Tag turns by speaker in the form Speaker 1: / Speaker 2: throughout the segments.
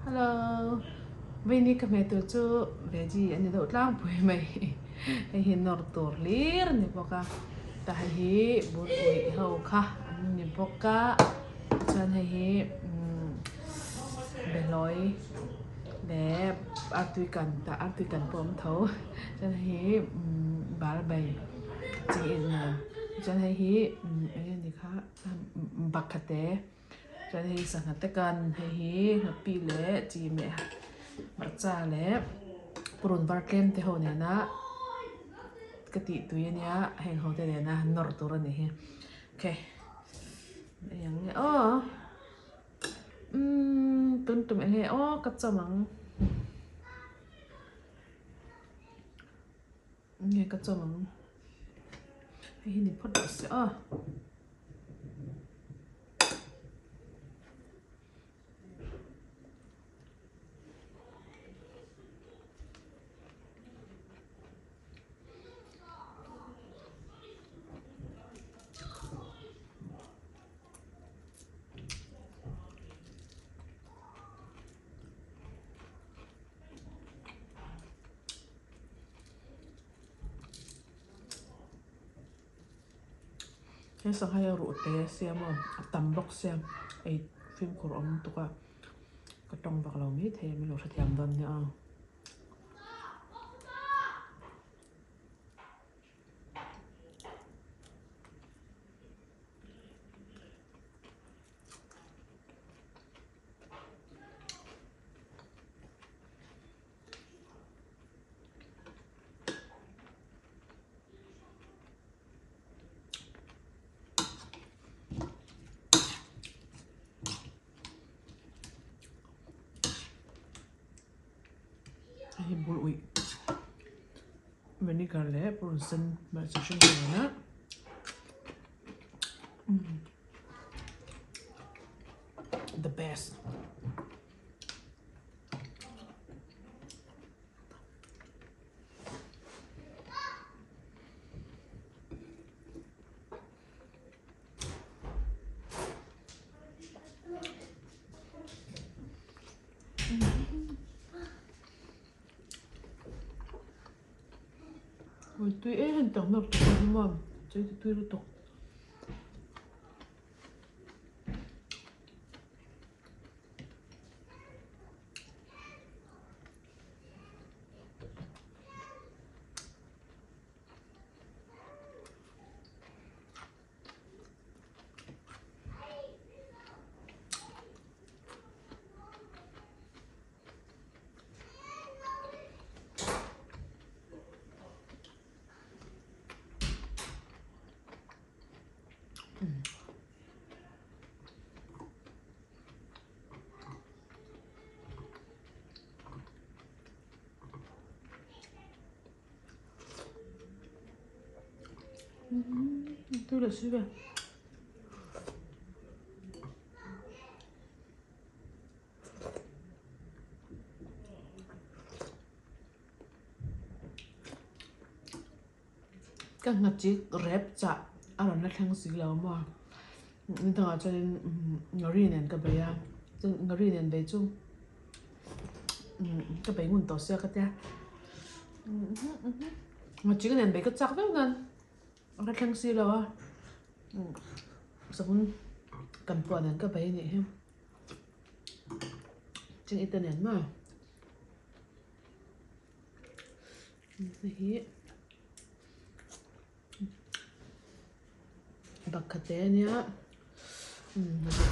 Speaker 1: Hello. Vini kami tu chu veggie ani do tlang pui mai. Hi nor tur lir ni boka. Ta hi bur ui ho kha ni boka. Chan hi beloi le atui kan pom tho. Chan hi bal bay chi in na. Chan hi ani ni kha bakate. Chan hi sang te kan hi pi le chi me mặt trà lẽ purun var kem te ho ne na cái ti tu ya nia heng ho te ne na nor tur ani he okay yang ne tun tum he ka chamang nge ka chamang hi ni phot se he sang hai ru te siam tam box siam ai phim kur om tu ka tong bak lo mi the mi lo thiam don ne hi bul ui vinegar le purun sen ma chi shin na the best ui tui hen tong nor tu ma chơi tui ru to tôi là suy về các ngặt chỉ rep chả ăn nó thang xí lâu mà nên thằng cho nên ngari nên cái bây giờ ngari nên bây chung cái bây nguồn tao sẽ cái thế mà chỉ cái nên bây cái chắc vậy nên nó thang xí lâu à sao cũng cần quả nên cái bây này hem trên internet mà thì bạc khate nia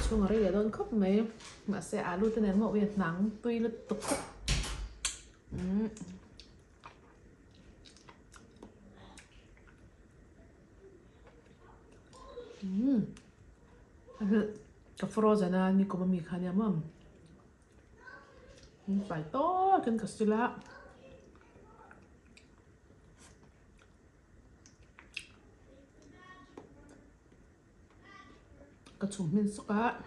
Speaker 1: chung ở đây là đơn khóc mấy mà sẽ alu tên nén mậu Việt nắng tuy là tục cái frozen à ni có mì khá nhầm không phải to cái castilla cái chủng mình sắc á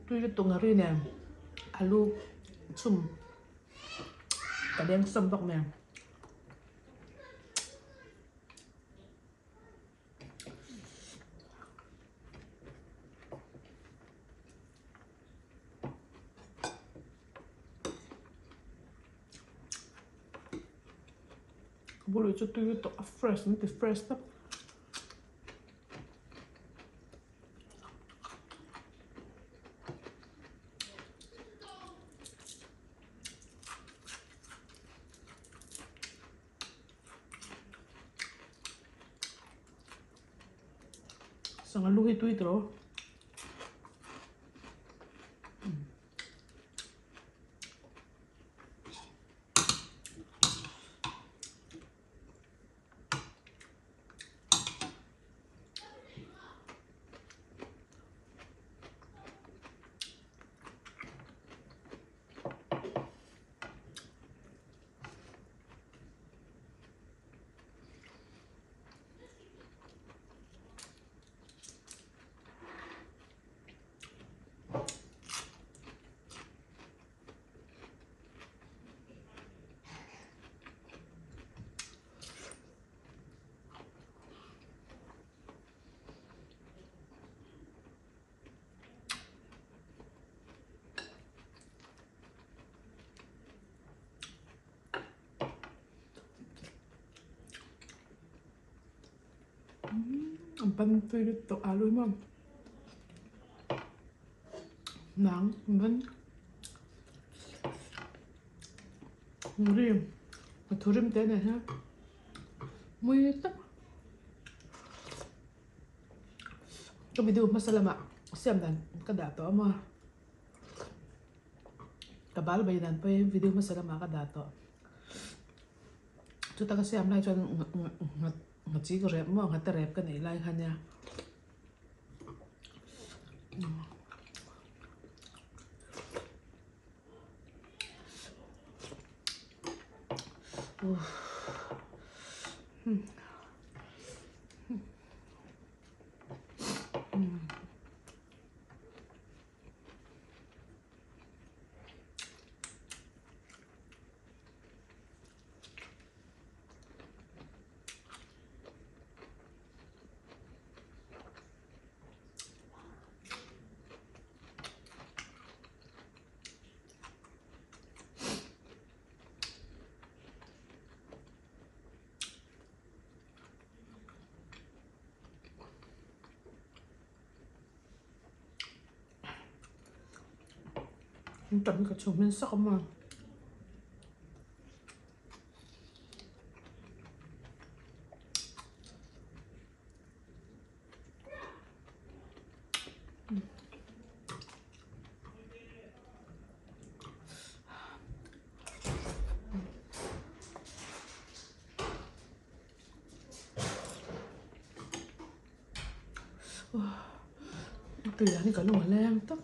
Speaker 1: tuy là tung ở đây nè alu chum cả đen sâm bọc nè boleh tu itu fresh nanti fresh tak. Sangat luhi tu itu loh. Ang pantoy dito aloy mo. Nang ban. Ngri. Maturim tena ha. Muito. Kabidu masalama. Siam dan kadato ama. Kabal bayan pa yung video masalama kadato. Tuta kasi am lai chon ngachi ko rep mo ngata rep ka nei lai khanya. Tận cả chồng bên sắc mà. Từ đó thì có nổi lên tóc.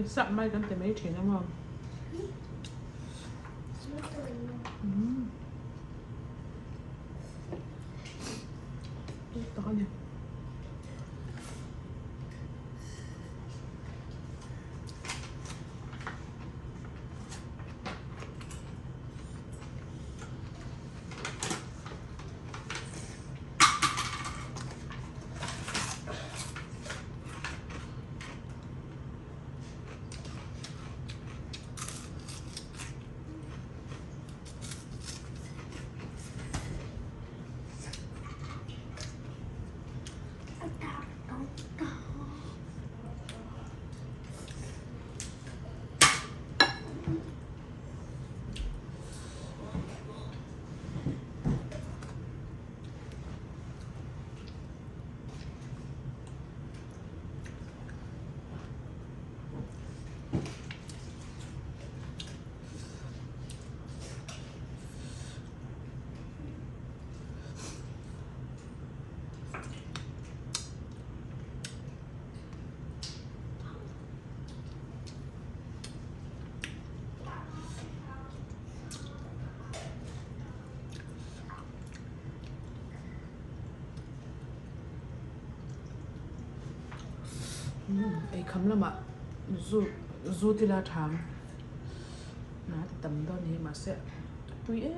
Speaker 1: Sắp mai con tìm mấy chuyện đúng không? 어떡하냐. Ai khăm lắm ạ. Dù thì là thằng nó tầm đó này mà sẽ tùy ấy.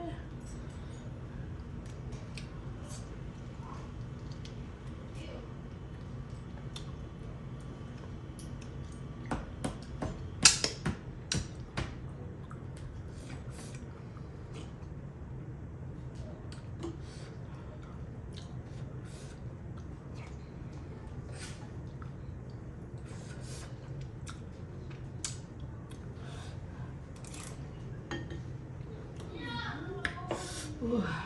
Speaker 1: 어떡하냐.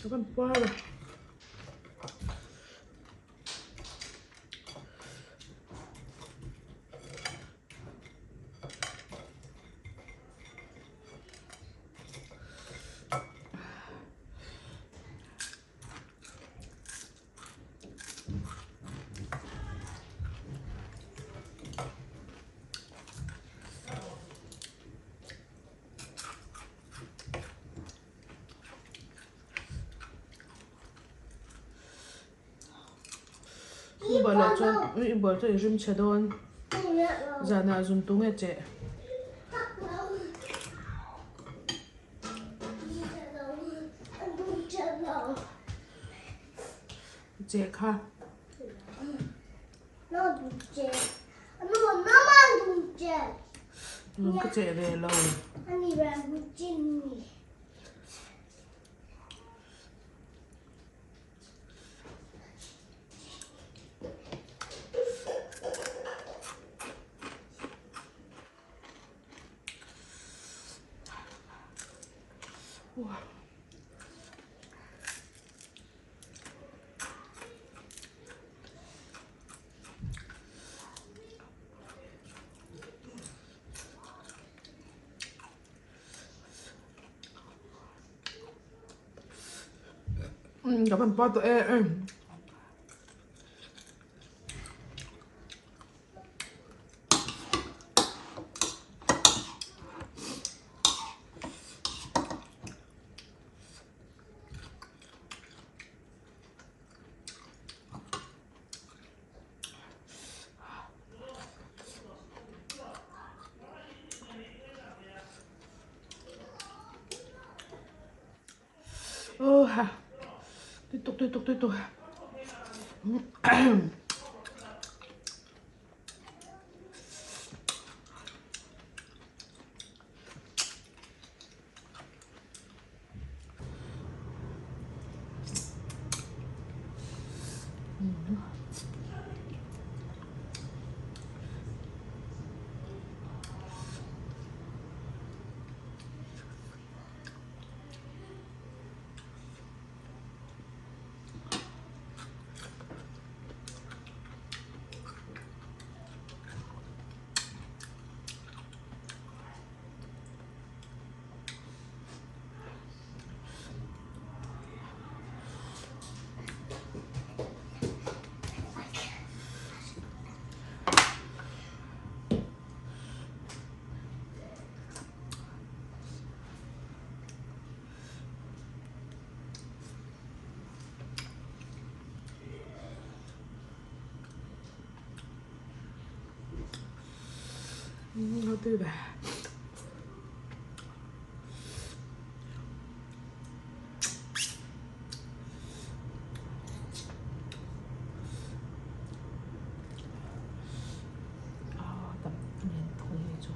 Speaker 1: Kapan puara. Bỏ lại cho bỏ cho zoom chế đôn giờ nào zoom tung hết chế chế kha luôn cái chế về lâu wow. Kapan poto oh ha tutuk nó tươi bà tập nhìn thôi cho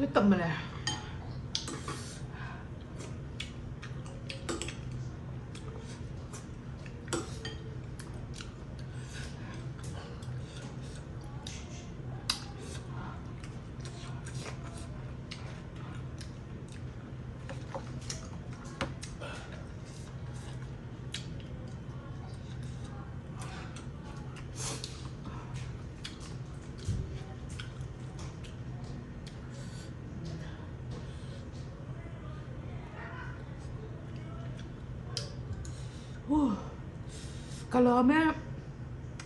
Speaker 1: 会等不来。Kalau mẹ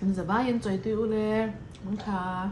Speaker 1: giờ ba yên chơi tiêu lên, không thà.